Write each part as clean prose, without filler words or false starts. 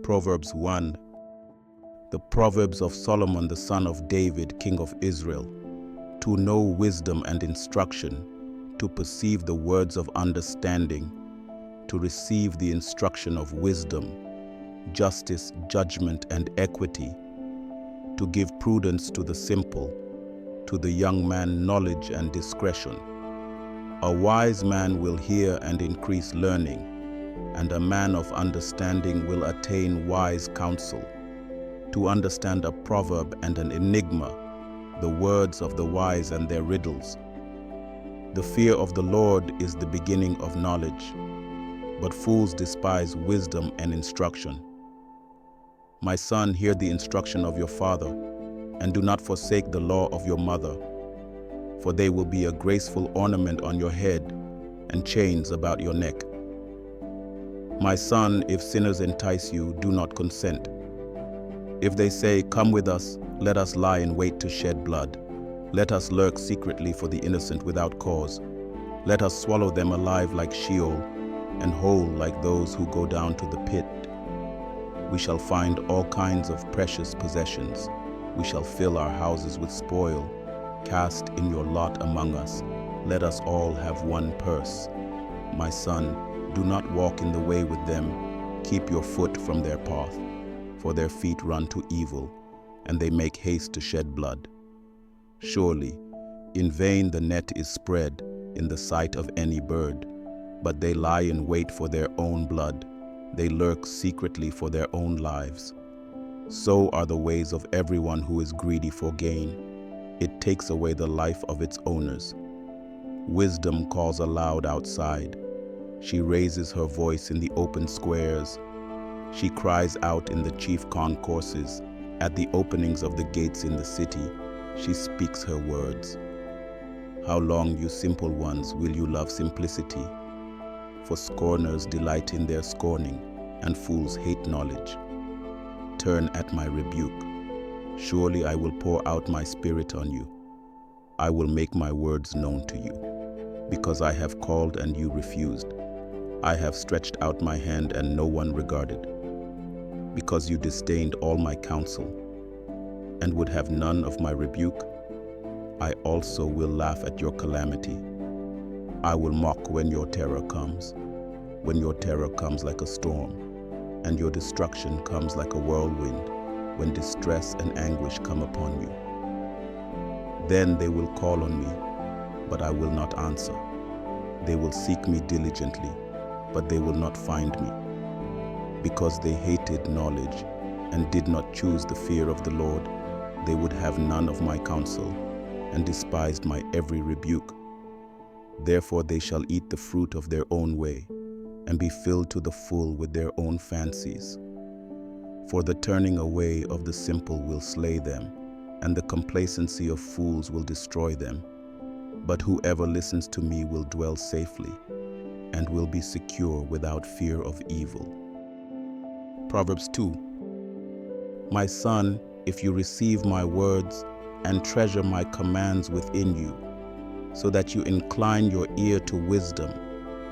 Proverbs 1. The Proverbs of Solomon the son of David, king of Israel, to know wisdom and instruction, to perceive the words of understanding, to receive the instruction of wisdom, justice, judgment, and equity, to give prudence to the simple, to the young man knowledge and discretion. A wise man will hear and increase learning, and a man of understanding will attain wise counsel. To understand a proverb and an enigma, the words of the wise and their riddles. The fear of the Lord is the beginning of knowledge, but fools despise wisdom and instruction. My son, hear the instruction of your father, and do not forsake the law of your mother, for they will be a graceful ornament on your head and chains about your neck. My son, if sinners entice you, do not consent. If they say, "Come with us, let us lie in wait to shed blood. Let us lurk secretly for the innocent without cause. Let us swallow them alive like Sheol, and whole like those who go down to the pit. We shall find all kinds of precious possessions. We shall fill our houses with spoil. Cast in your lot among us. Let us all have one purse. My son, do not walk in the way with them. Keep your foot from their path, for their feet run to evil, and they make haste to shed blood. Surely, in vain the net is spread in the sight of any bird, but they lie in wait for their own blood. They lurk secretly for their own lives. So are the ways of everyone who is greedy for gain. It takes away the life of its owners. Wisdom calls aloud outside. She raises her voice in the open squares. She cries out in the chief concourses. At the openings of the gates in the city, she speaks her words. How long, you simple ones, will you love simplicity? For scorners delight in their scorning, and fools hate knowledge. Turn at my rebuke. Surely I will pour out my spirit on you. I will make my words known to you. Because I have called and you refused. I have stretched out my hand and no one regarded. Because you disdained all my counsel, and would have none of my rebuke, I also will laugh at your calamity. I will mock when your terror comes, when your terror comes like a storm, and your destruction comes like a whirlwind, when distress and anguish come upon you. Then they will call on me, but I will not answer. They will seek me diligently, but they will not find me. Because they hated knowledge and did not choose the fear of the Lord, they would have none of my counsel, and despised my every rebuke. Therefore they shall eat the fruit of their own way, and be filled to the full with their own fancies. For the turning away of the simple will slay them, and the complacency of fools will destroy them. But whoever listens to me will dwell safely, and will be secure without fear of evil. Proverbs 2. My son, if you receive my words and treasure my commands within you, so that you incline your ear to wisdom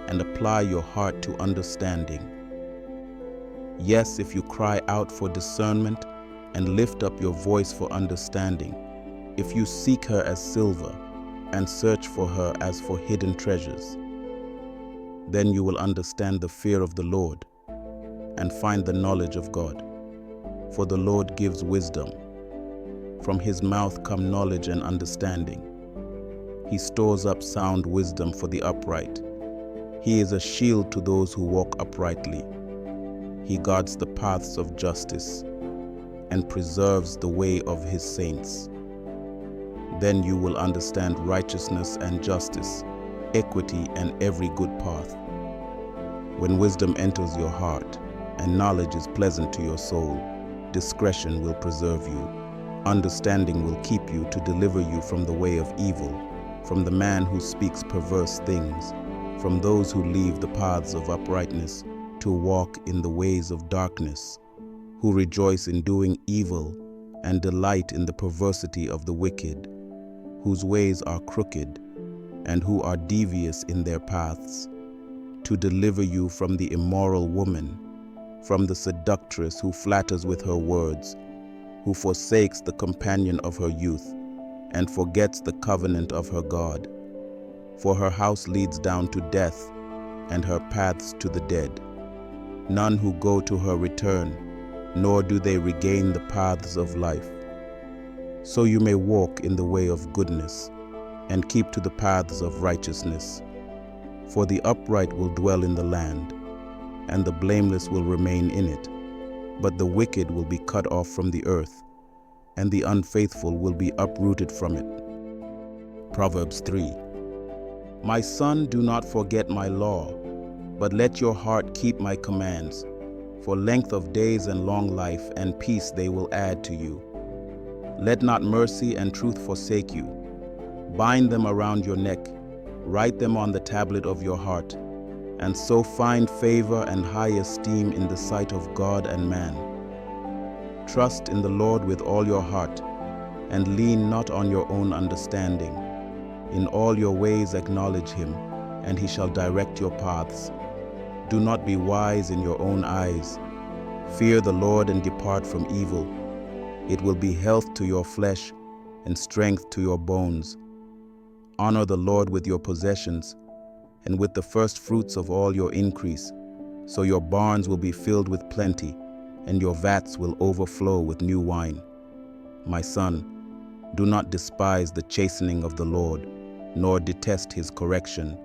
and apply your heart to understanding. Yes, if you cry out for discernment and lift up your voice for understanding, if you seek her as silver and search for her as for hidden treasures, then you will understand the fear of the Lord and find the knowledge of God. For the Lord gives wisdom. From his mouth come knowledge and understanding. He stores up sound wisdom for the upright. He is a shield to those who walk uprightly. He guards the paths of justice and preserves the way of his saints. Then you will understand righteousness and justice, equity and every good path. When wisdom enters your heart and knowledge is pleasant to your soul, discretion will preserve you. Understanding will keep you to deliver you from the way of evil, from the man who speaks perverse things, from those who leave the paths of uprightness to walk in the ways of darkness, who rejoice in doing evil and delight in the perversity of the wicked, whose ways are crooked and who are devious in their paths, to deliver you from the immoral woman from the seductress who flatters with her words, who forsakes the companion of her youth, and forgets the covenant of her God. For her house leads down to death, and her paths to the dead. None who go to her return, nor do they regain the paths of life. So you may walk in the way of goodness, and keep to the paths of righteousness. For the upright will dwell in the land, and the blameless will remain in it. But the wicked will be cut off from the earth, and the unfaithful will be uprooted from it. Proverbs 3. My son, do not forget my law, but let your heart keep my commands. For length of days and long life and peace they will add to you. Let not mercy and truth forsake you. Bind them around your neck, write them on the tablet of your heart, and so find favor and high esteem in the sight of God and man. Trust in the Lord with all your heart, and lean not on your own understanding. In all your ways acknowledge him, and he shall direct your paths. Do not be wise in your own eyes. Fear the Lord and depart from evil. It will be health to your flesh and strength to your bones. Honor the Lord with your possessions and with the first fruits of all your increase, so your barns will be filled with plenty, and your vats will overflow with new wine. My son, do not despise the chastening of the Lord, nor detest his correction.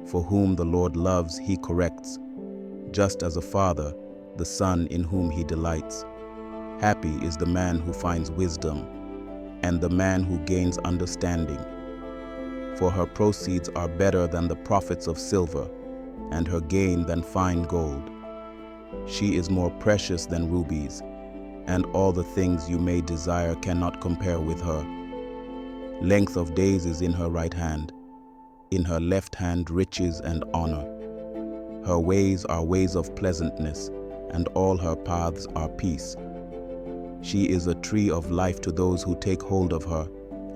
For whom the Lord loves, he corrects, just as a father the son in whom he delights. Happy is the man who finds wisdom, and the man who gains understanding. For her proceeds are better than the profits of silver, and her gain than fine gold. She is more precious than rubies, and all the things you may desire cannot compare with her. Length of days is in her right hand, in her left hand riches and honor. Her ways are ways of pleasantness, and all her paths are peace. She is a tree of life to those who take hold of her,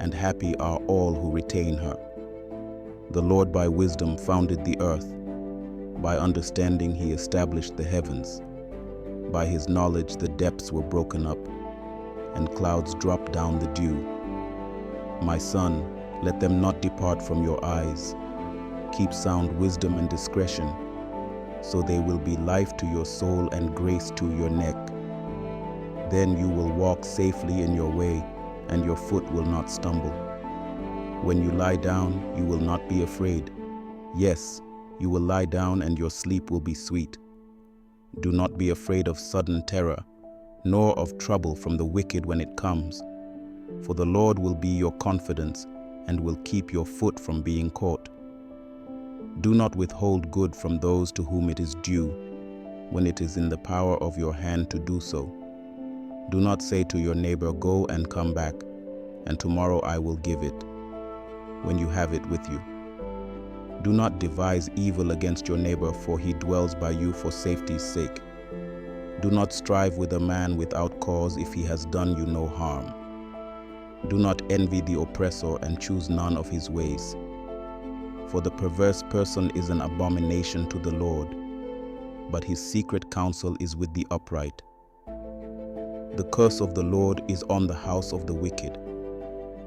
and happy are all who retain her. The Lord by wisdom founded the earth. By understanding he established the heavens. By his knowledge the depths were broken up, and clouds dropped down the dew. My son, let them not depart from your eyes. Keep sound wisdom and discretion, so they will be life to your soul and grace to your neck. Then you will walk safely in your way, and your foot will not stumble. When you lie down, you will not be afraid. Yes, you will lie down and your sleep will be sweet. Do not be afraid of sudden terror, nor of trouble from the wicked when it comes. For the Lord will be your confidence, and will keep your foot from being caught. Do not withhold good from those to whom it is due, when it is in the power of your hand to do so. Do not say to your neighbor, go and come back, and tomorrow I will give it, when you have it with you. Do not devise evil against your neighbor, for he dwells by you for safety's sake. Do not strive with a man without cause if he has done you no harm. Do not envy the oppressor and choose none of his ways. For the perverse person is an abomination to the Lord, but his secret counsel is with the upright. The curse of the Lord is on the house of the wicked,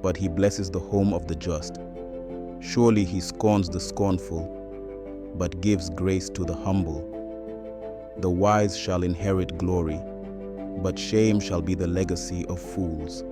but he blesses the home of the just. Surely he scorns the scornful, but gives grace to the humble. The wise shall inherit glory, but shame shall be the legacy of fools.